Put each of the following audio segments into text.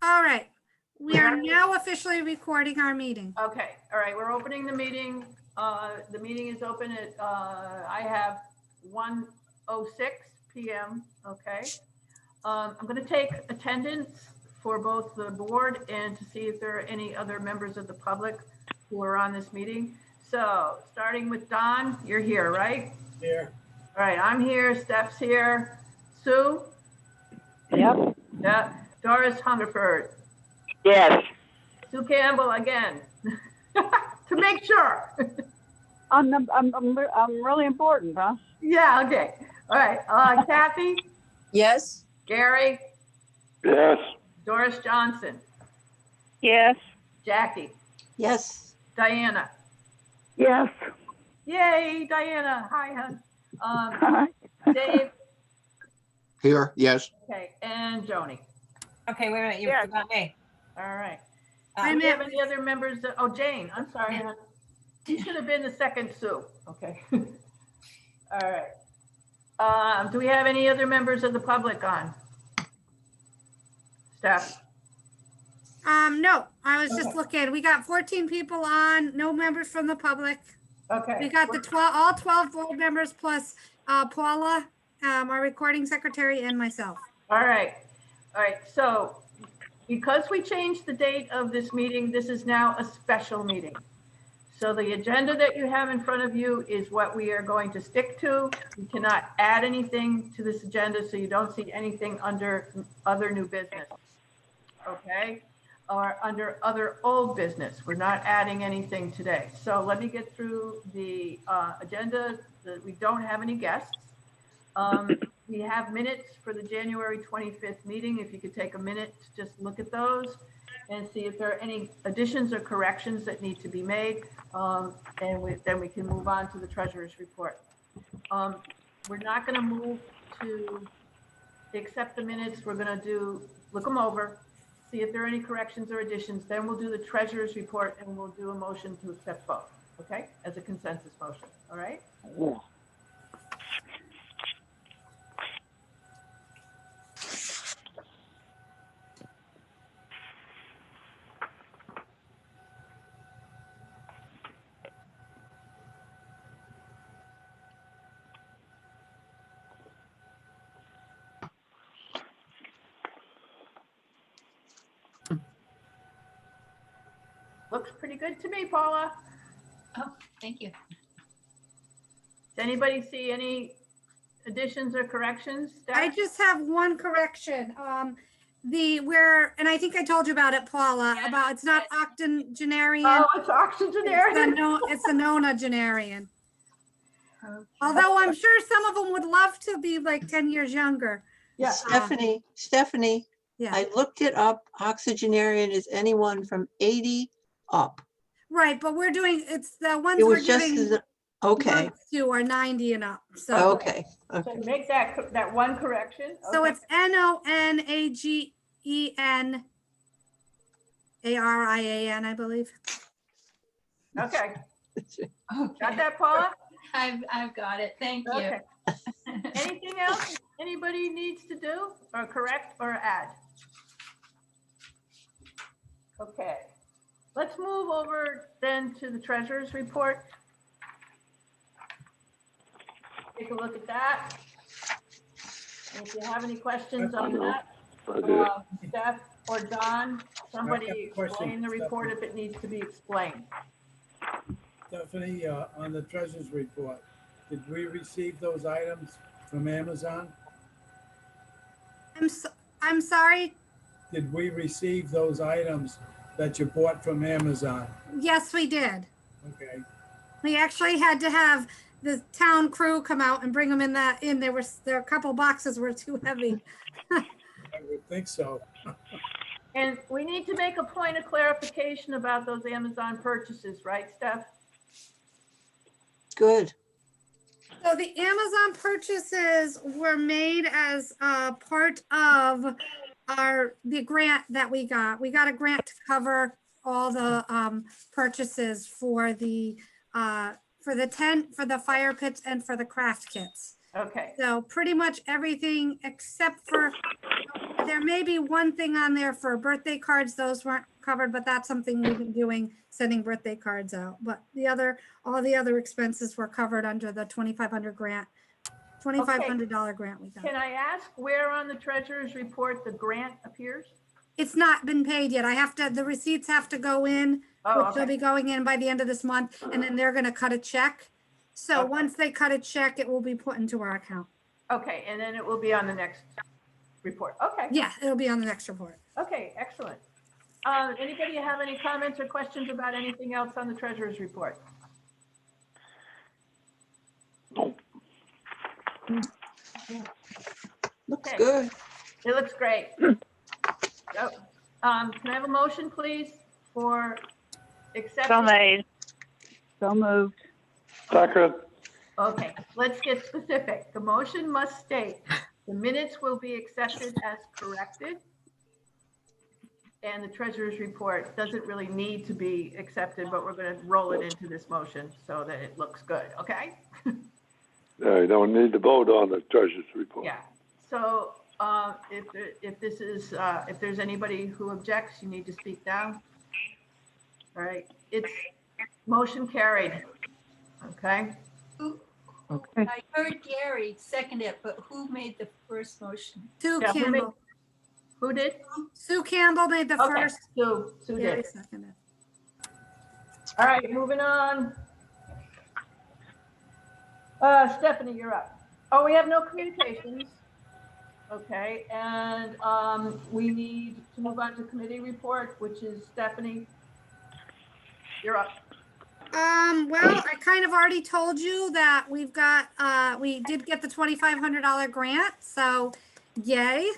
All right, we are now officially recording our meeting. Okay, all right, we're opening the meeting. The meeting is open at, I have 1:06 p.m., okay? I'm gonna take attendance for both the board and to see if there are any other members of the public who are on this meeting. So, starting with Don, you're here, right? Here. All right, I'm here, Steph's here. Sue? Yep. Yeah, Doris Hungerford. Yes. Sue Campbell again, to make sure. I'm really important, huh? Yeah, okay. All right. Kathy, Yes. Gary, Yes. Doris Johnson, Yes. Jackie, Yes. Diana. Yes. Yay, Diana. Hi, hon. Dave, Here, yes. okay, and Joni. Okay, wait a minute. You Yes. forgot me. All right. I Do we have meant- any other members? Oh, Jane, I'm sorry, hon. She should have been the second Sue. Okay. All right. Do we have any other members of the public on? Steph? No, I was just looking. We got 14 people on, no members from the public. Okay. We got all 12 board members plus Paula, our recording secretary, and myself. All right. All right. So because we changed the date of this meeting, this is now a special meeting. So the agenda that you have in front of you is what we are going to stick to. You cannot add anything to this agenda, so you don't see anything under other new business. Okay? Or under other old business. We're not adding anything today. So let me get through the agenda. We don't have any guests. We have minutes for the January 25th meeting. If you could take a minute to just look at those and see if there are any additions or corrections that need to be made. Then we can move on to the treasurer's report. We're not going to move to accept the minutes. We're going to look them over, see if there are any corrections or additions. Then we'll do the treasurer's report and we'll do a motion to accept both, okay? As a consensus motion, all right? Yeah. Looks pretty good to me, Paula. Oh, thank you. Does anybody see any additions or corrections? Steph? I just have one correction. And I think I told you about it, Paula, Yes, about it's not yes. octogenarian. Oh, it's octogenarian. It's a nonagenarian. Although I'm sure some of them would love to be like 10 years younger. Yeah. Stephanie, Yeah, I looked it up. Octogenarian is anyone from 80 up. right. But it's the ones It we're was just, giving okay, votes to are 90 and up. So, okay. So make that one correction. so Okay. it's NONAGENARIAN, I believe. Okay. Got Okay. that, Paula? I've got it. Thank you. Okay. Anything else anybody needs to do or correct or add? Okay. Let's move over then to the treasurer's report. Take a look at that. And if you have any questions on that, Steph or John, somebody I have a question, explain the report Stephanie. if it needs to be explained. Stephanie, on the treasurer's report, did we receive those items from Amazon? I'm sorry. Did we receive those items that you bought from Amazon? Yes, we did. Okay, We actually had to have the town crew come out and bring them in there were a couple boxes were too heavy. I would think so. And we need to make a point of clarification about those Amazon purchases, right, Steph? Good. So the Amazon purchases were made as part of the grant that we got. We got a grant to cover all the purchases for the tent, for the fire pits, and for the craft kits. Okay, So pretty much everything except for, there may be one thing on there for birthday cards. Those weren't covered, but that's something we've been doing, sending birthday cards out. But all the other expenses were covered under the 2,500 grant, $2,500 grant we got. can I ask where on the treasurer's report the grant appears? It's not been paid yet. the receipts have to go in, Oh, which will okay. be going in by the end of this month, and then they're gonna cut a check. So Okay. once they cut a check, it will be put into our account. Okay, and then it will be on the next report. Okay, Yeah, it'll be on the next report. okay, excellent. Anybody have any comments or questions about anything else on the treasurer's report? Looks Okay. good. It looks great. So, can I have a motion, please, for So acceptance? made. So moved. Second, Okay, let's get specific. The motion must state, the minutes will be accepted as corrected. And the treasurer's report doesn't really need to be accepted, but we're going to roll it into this motion so that it looks good, okay? you don't need to vote on the treasurer's report. Yeah, so if there's anybody who objects, you need to speak down. All right, it's motion carried, okay? Okay. I heard Gary second it, but who made the first motion? Sue Yeah, Campbell. Who did? Sue Campbell made the Okay, first. Sue Gary did. seconded. All right, moving on. Stephanie, you're up. Oh, we have no communications. Okay, and we need to move on to committee report, which is Stephanie. You're up. Well, I kind of already told you that we did get the $2,500 grant, so yay.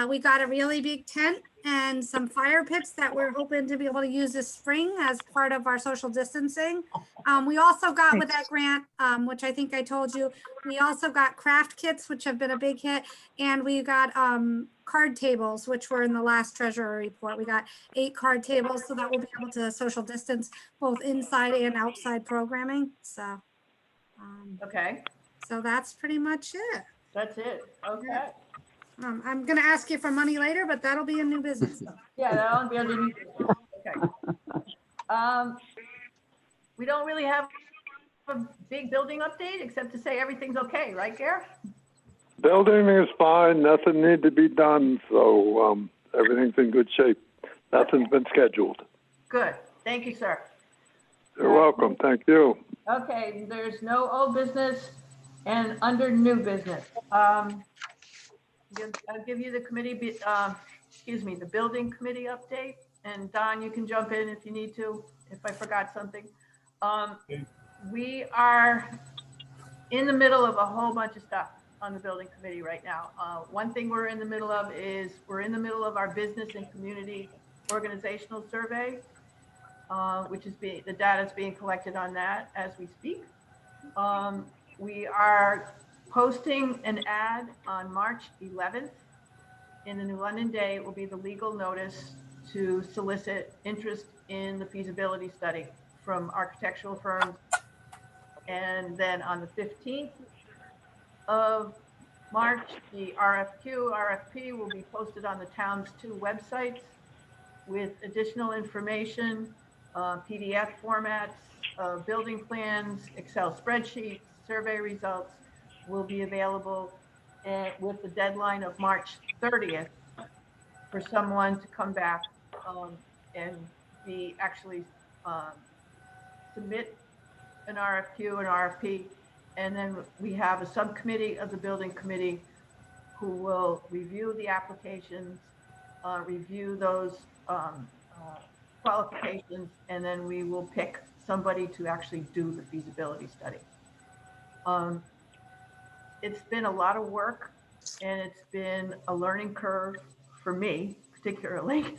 We got a really big tent and some fire pits that we're hoping to be able to use this spring as part of our social distancing. We also got with that grant, which I think I told you, we also got craft kits, which have been a big hit. And we got card tables, which were in the last treasurer report. We got 8 card tables so that we'll be able to social distance both inside and outside programming. So, Okay, so that's pretty much it. that's it. Okay. I'm gonna ask you for money later, but that'll be a new business. Yeah, that'll be underneath. Okay. We don't really have a big building update except to say everything's okay, right, Gare? Building is fine, nothing need to be done, so everything's in good shape. Nothing's been scheduled. Good. Thank you, sir. You're welcome, thank you. Okay, there's no old business and under new business. I'll give you the the building committee update. And Don, you can jump in if you need to, if I forgot something. We are in the middle of a whole bunch of stuff on the building committee right now. One thing we're in the middle of is our business and community organizational survey, which is the data is being collected on that as we speak. We are posting an ad on March 11th in the New London Day. It will be the legal notice to solicit interest in the feasibility study from architectural firms. And then on the 15th of March, the RFP will be posted on the town's 2 websites with additional information, PDF formats, building plans, Excel spreadsheets, survey results will be available with the deadline of March 30th for someone to come back and submit an RFQ, an RFP, and then we have a subcommittee of the building committee who will review the applications, review those qualifications, and then we will pick somebody to actually do the feasibility study. It's been a lot of work and it's been a learning curve for me particularly,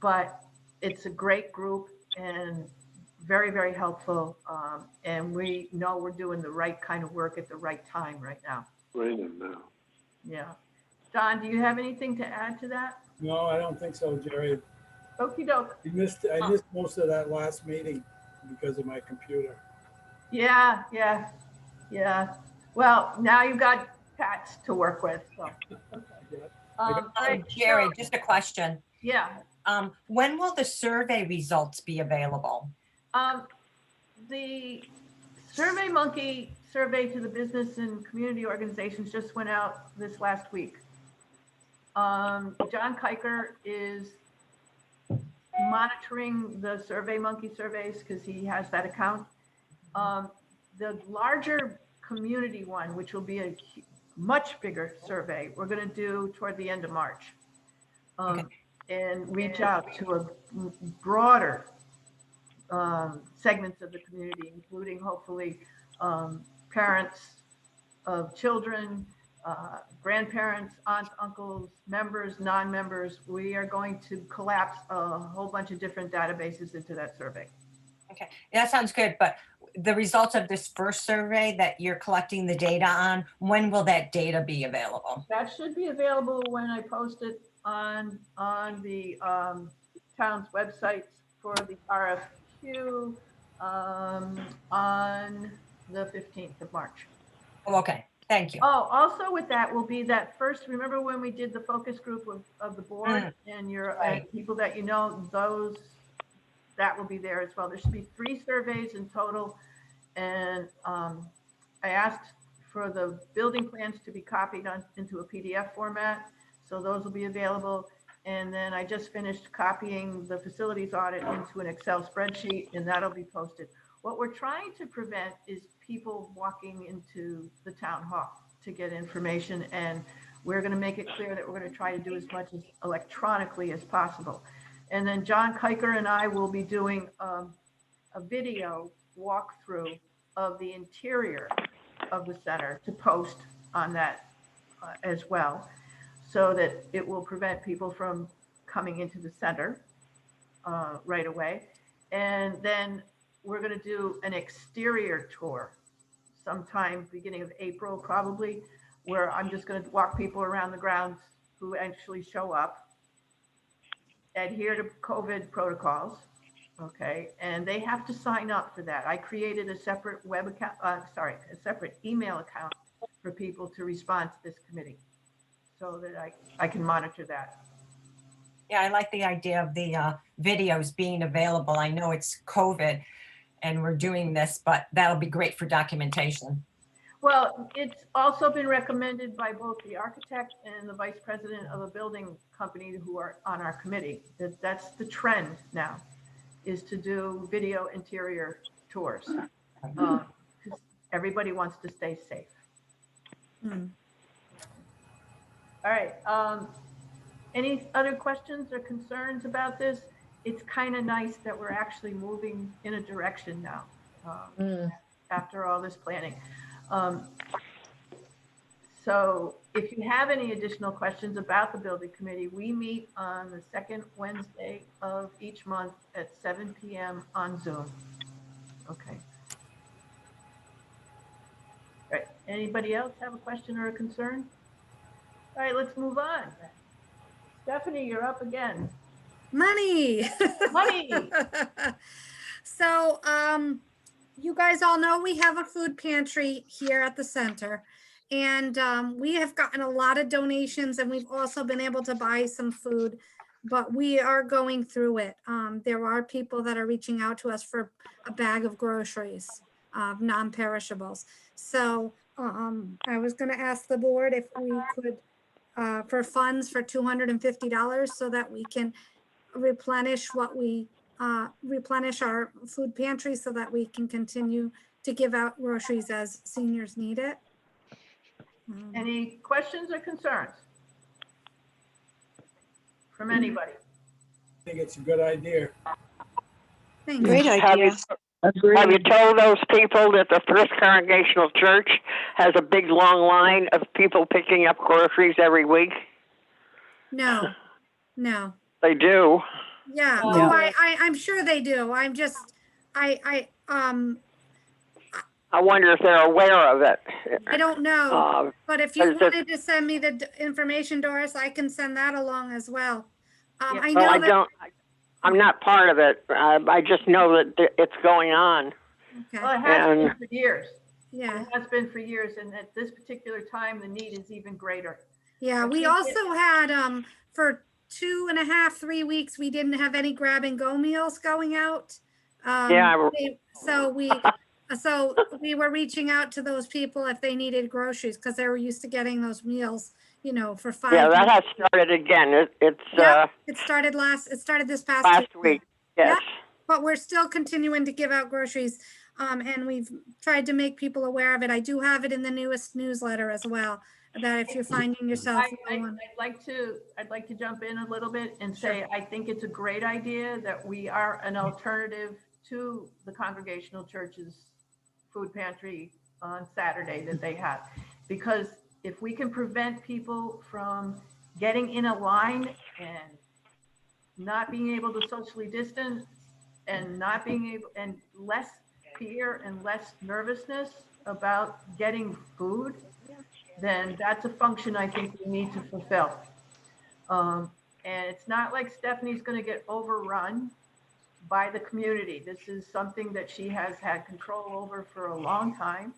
but it's a great group and very, very helpful. And we know we're doing the right kind of work at the right time right now. Raining now. Yeah. Don, do you have anything to add to that? No, I don't think so, Jerry. Okey doke. I missed most of that last meeting because of my computer. Yeah. Well, now you've got Pat's to work with, so. All right, Jerry, so- just a question. Yeah, When will the survey results be available? the Survey Monkey survey to the business and community organizations just went out this last week. John Kiker is monitoring the Survey Monkey surveys because he has that account. The larger community one, which will be a much bigger survey, we're going to do toward the end of March. And reach out to a broader segments of the community, including hopefully parents of children, grandparents, aunts, uncles, members, non-members. We are going to collapse a whole bunch of different databases into that survey. Okay, that sounds good, but the results of this first survey that you're collecting the data on, when will that data be available? That should be available when I post it on the town's website for the RFQ on the 15th of March. Oh, okay, thank you. Oh, also with that will be that first, remember when we did the focus group of the board and your Right. and people that you know, those, that will be there as well. There should be 3 surveys in total. And I asked for the building plans to be copied into a PDF format. So those will be available. And then I just finished copying the facilities audit into an Excel spreadsheet, and that'll be posted. What we're trying to prevent is people walking into the town hall to get information. And we're going to make it clear that we're going to try to do as much as electronically as possible. And then John Kiker and I will be doing a video walkthrough of the interior of the center to post on that as well, so that it will prevent people from coming into the center right away. And then we're going to do an exterior tour sometime beginning of April, probably, where I'm just going to walk people around the grounds who actually show up, adhere to COVID protocols. Okay, and they have to sign up for that. I created a separate web account, a separate email account for people to respond to this committee so that I can monitor that. Yeah, I like the idea of the videos being available. I know it's COVID and we're doing this, but that'll be great for documentation. Well, it's also been recommended by both the architect and the vice president of a building company who are on our committee. That's the trend now, is to do video interior tours. Everybody wants to stay safe. All right. Any other questions or concerns about this? It's kind of nice that we're actually moving in a direction now after all this planning. So if you have any additional questions about the building committee, we meet on the second Wednesday of each month at 7 p.m. on Zoom. Okay. All right. Anybody else have a question or a concern? All right, let's move on. Stephanie, you're up again. Money. Money. So, you guys all know we have a food pantry here at the center. And we have gotten a lot of donations, and we've also been able to buy some food, but we are going through it. There are people that are reaching out to us for a bag of groceries, non-perishables. So I was going to ask the board if we could, for funds for $250 so that we can replenish replenish our food pantry so that we can continue to give out groceries as seniors need it. Any questions or concerns from anybody? I think it's a good idea. Thank you. Great idea. Have you told those people that the First Congregational Church has a big long line of people picking up groceries every week? No. They do. Yeah. Yeah. Oh, I'm sure they do. I'm just, I wonder if they're aware of it. I don't know. But if you is it- wanted to send me the information, Doris, I can send that along as well. Yeah. I Well, know I that. don't. I'm not part of it. I just know that it's going on. Okay. Well, it has been for years. Yeah. It has been for years, and at this particular time, the need is even greater. Yeah, I we think also had, for 2.5, 3 weeks, we didn't have any grab and go meals going out. Yeah. So we were reaching out to those people if they needed groceries, because they were used to getting those meals, for Yeah, 5 that has minutes. started again. It's Yep, it started this past last Tuesday. week. Yes. But we're still continuing to give out groceries. And we've tried to make people aware of it. I do have it in the newest newsletter as well, that if you're finding yourself. I'd like to jump in a little bit and say, I think it's a great idea that we are an alternative to the Congregational Church's food pantry on Saturday that they have. Because if we can prevent people from getting in a line and not being able to socially distance and not being able, and less fear and less nervousness about getting food, then that's a function I think we need to fulfill. And it's not like Stephanie's going to get overrun by the community. This is something that she has had control over for a long time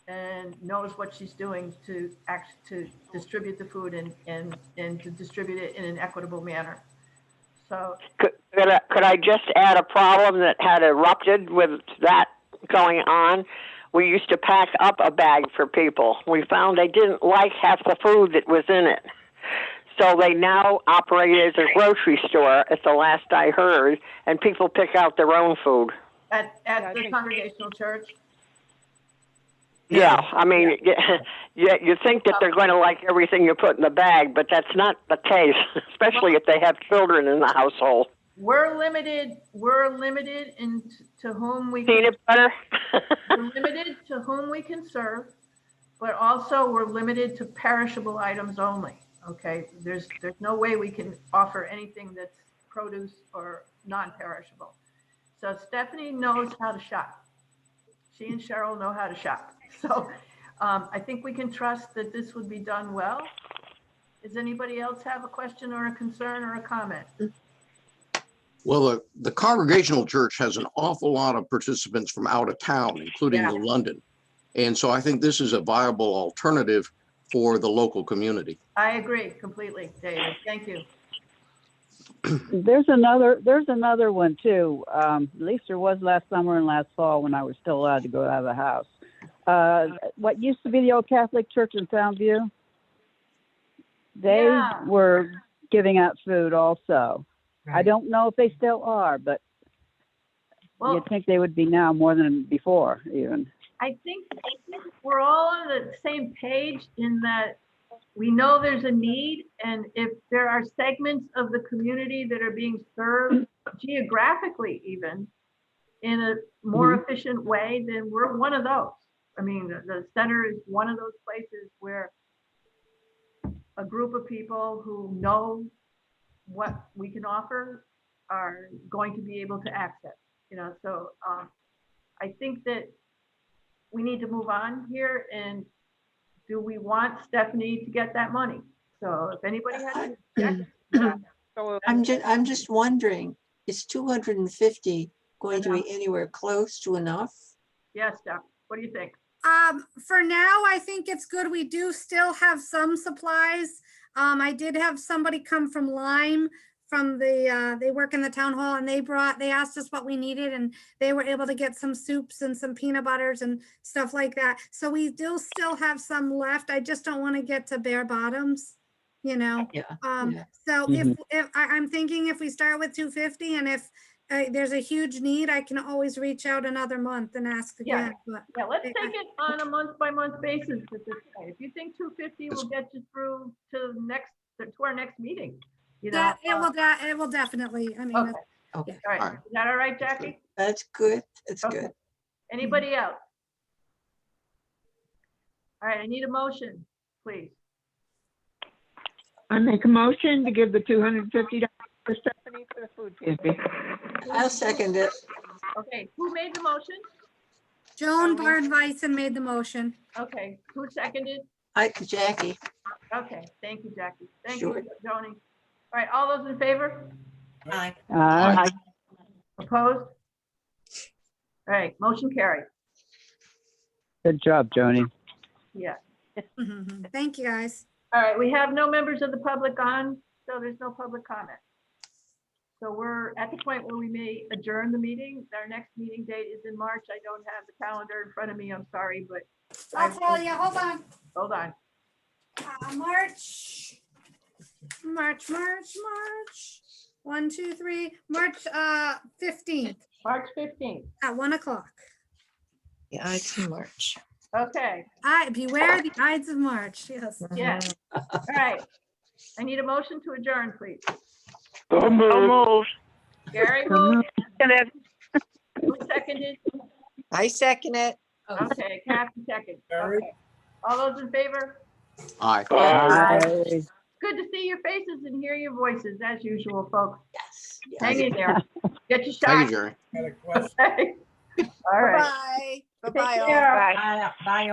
and knows what she's doing to distribute the food and to distribute it in an equitable manner. So Could I just add a problem that had erupted with that going on? We used to pack up a bag for people. We found they didn't like half the food that was in it. So they now operate as a grocery store, at the last I heard, and people pick out their own food. at the Congregational Church. Yeah, I mean, you think that they're going to like everything you put in the bag, but that's not the case, especially if they have children in the household. We're limited in to whom we can, Peanut butter? we're limited to whom we can serve, but also we're limited to perishable items only. Okay, there's no way we can offer anything that's produce or non-perishable. So Stephanie knows how to shop. She and Cheryl know how to shop. So I think we can trust that this would be done well. Does anybody else have a question or a concern or a comment? Well, the Congregational Church has an awful lot of participants from out of town, including Yeah. London. And so I think this is a viable alternative for the local community. I agree completely, David. Thank you. There's another one too. At least there was last summer and last fall when I was still allowed to go out of the house. What used to be the old Catholic Church in Soundview, they Yeah. were giving out food also. I Right. don't know if they still are, but Well, you'd think they would be now more than before even. I think we're all on the same page in that we know there's a need, and if there are segments of the community that are being served geographically even in a more efficient way, then we're one of those. I mean, the center is one of those places where a group of people who know what we can offer are going to be able to access, so I think that we need to move on here, and do we want Stephanie to get that money? So if anybody has any objections, I'm just wondering, is 250 going to be anywhere close to enough? yes, Steph, what do you think? For now, I think it's good. We do still have some supplies. I did have somebody come from Lyme from they work in the town hall, and they asked us what we needed, and they were able to get some soups and some peanut butters and stuff like that. So we do still have some left. I just don't want to get to bare bottoms, Yeah. So if I'm thinking if we start with 250, and if there's a huge need, I can always reach out another month and ask Yeah. again. But Yeah, let's take it on a month-by-month basis at this point. If you think 250 will get you through to our next meeting, yeah, it will definitely. I mean, Okay. Okay, All right, is that all right, Jackie? that's good. That's Okay. good. Anybody else? All right, I need a motion, please. I make a motion to give the $250 to Stephanie for the food pantry. I'll second it. Okay, who made the motion? Joan Barnweisen made the motion. Okay, who seconded? Jackie. Okay, thank you, Jackie. Thank Sure. you, Joni. All right, all those in favor? Aye. Opposed? All right, motion carried. Good job, Joni. Yeah. Thank you, guys. All right, we have no members of the public on, so there's no public comment. So we're at the point where we may adjourn the meeting. Our next meeting date is in March. I don't have the calendar in front of me. I'm sorry, but I'll tell you, hold on. hold on. March. 1, 2, 3, March 15th March 15th. at 1 o'clock. The Ides of March. Okay, Beware the Ides of March, yes. yeah. All right. I need a motion to adjourn, please. So moved. Gary moved. Who seconded? I second it. Okay, Kathy second. Gary? Okay. All those in favor? Aye. Aye. Good to see your faces and hear your voices as usual, folks. Yes. Hang in there. Get your Thank you, shot. Jerry. Got a question. Okay. All right. Bye. Take Bye-bye all. care. Bye. Bye.